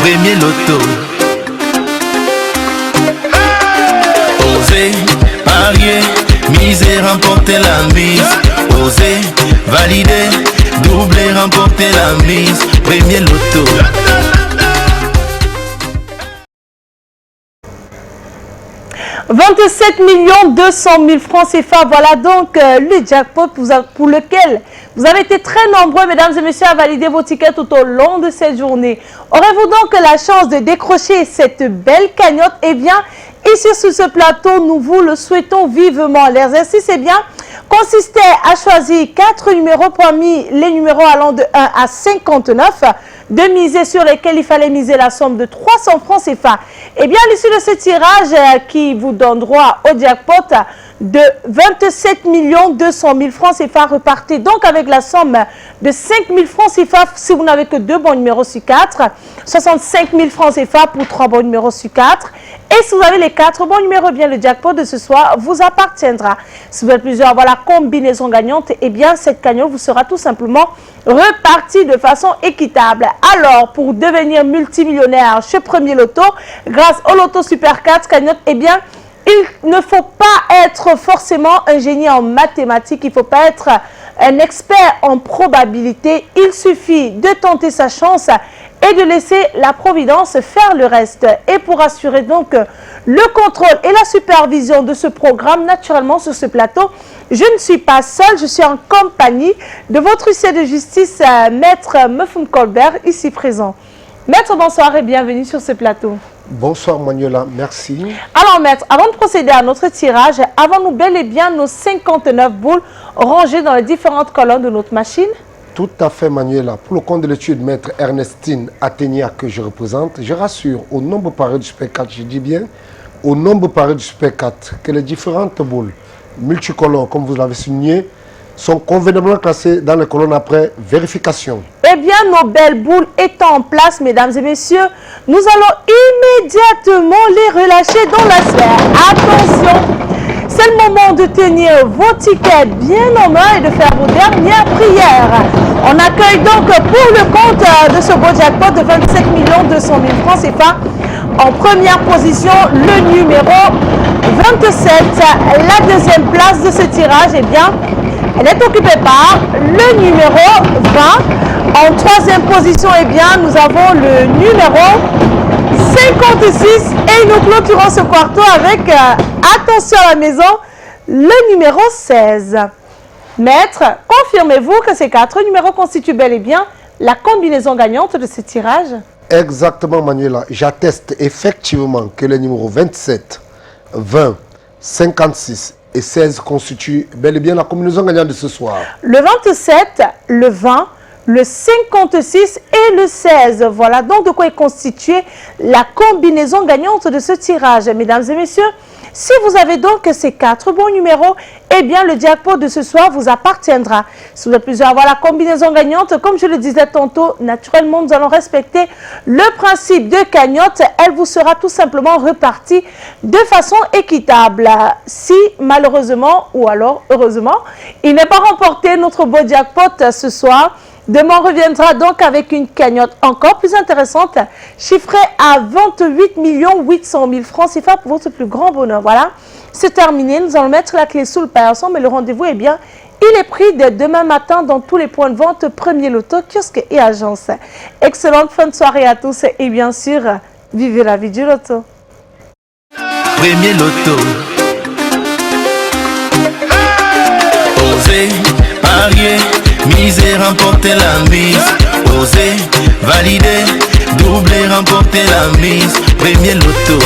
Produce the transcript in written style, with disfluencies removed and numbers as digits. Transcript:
premier loto. Osez, parier, miser, remporter la mise. Osez, valider, doubler, remporter la mise. Premier loto. 27 200 000 francs CFA, voilà donc le jackpot pour lequel vous avez été très nombreux, mesdames et messieurs, à valider vos tickets tout au long de cette journée. Aurez-vous donc la chance de décrocher cette belle cagnotte? Eh bien, ici sur ce plateau, nous vous le souhaitons vivement. L'exercice, eh bien, consistait à choisir 4 numéros parmi les numéros allant de 1 à 59, de miser sur lesquels il fallait miser la somme de 300 francs CFA. Eh bien, à l'issue de ce tirage qui vous donne droit au jackpot de 27 200 000 francs CFA, repartez donc avec la somme de 5 000 francs CFA si vous n'avez que 2 bons numéros sur 4, 65 000 francs CFA pour 3 bons numéros sur 4. Et si vous avez les 4 bons numéros, bien le jackpot de ce soir vous appartiendra. Si vous êtes plusieurs, voilà, combinaison gagnante, eh bien cette cagnotte vous sera tout simplement repartie de façon équitable. Alors, pour devenir multimillionnaire chez Premier Loto, grâce au Loto Super 4 cagnotte, eh bien, il ne faut pas être forcément un génie en mathématiques, il ne faut pas être un expert en probabilité. Il suffit de tenter sa chance et de laisser la providence faire le reste. Et pour assurer donc le contrôle et la supervision de ce programme, naturellement sur ce plateau, je ne suis pas seule, je suis en compagnie de votre huissier de justice, Maître Mefum Colbert, ici présent. Maître, bonsoir et bienvenue sur ce plateau. Bonsoir Manuela, merci. Alors Maître, avant de procéder à notre tirage, avons-nous bel et bien nos 59 boules rangées dans les différentes colonnes de notre machine? Tout à fait Manuela. Pour le compte de l'étude Maître Ernestine Athénia que je représente, je rassure au nombre paré du Super 4, je dis bien au nombre paré du Super 4, que les différentes boules multicolores, comme vous l'avez souligné, sont convenablement classées dans les colonnes après vérification. Eh bien, nos belles boules étant en place, mesdames et messieurs, nous allons immédiatement les relâcher dans la sphère. Attention, c'est le moment de tenir vos tickets bien en main et de faire vos dernières prières. On accueille donc pour le compte de ce beau jackpot de 27 200 000 francs CFA, en première position, le numéro 27. La deuxième place de ce tirage, eh bien, elle est occupée par le numéro 20. En troisième position, eh bien, nous avons le numéro 56 et nous clôturons ce quarto avec, attention à la maison, le numéro 16. Maître, confirmez-vous que ces 4 numéros constituent bel et bien la combinaison gagnante de ce tirage? Exactement Manuela, j'atteste effectivement que les numéros 27, 20, 56 et 16 constituent bel et bien la combinaison gagnante de ce soir. Le 27, le 20, le 56 et le 16. Voilà donc de quoi est constituée la combinaison gagnante de ce tirage. Mesdames et messieurs, si vous avez donc ces 4 bons numéros, eh bien le jackpot de ce soir vous appartiendra. Si vous êtes plusieurs, voilà, combinaison gagnante, comme je le disais tantôt, naturellement nous allons respecter le principe de cagnotte. Elle vous sera tout simplement repartie de façon équitable. Si malheureusement ou alors heureusement, il n'est pas remporté notre beau jackpot ce soir, demain on reviendra donc avec une cagnotte encore plus intéressante, chiffrée à 28 800 000 francs CFA pour votre plus grand bonheur. Voilà, c'est terminé. Nous allons mettre la clé sous le paillasson, mais le rendez-vous, eh bien, il est pris dès demain matin dans tous les points de vente Premier Loto, kiosque et agence. Excellente fin de soirée à tous et bien sûr, vivez la vie du loto. Premier Loto. Osez, parier, miser, remporter la mise. Osez, valider, doubler, remporter la mise. Premier Loto.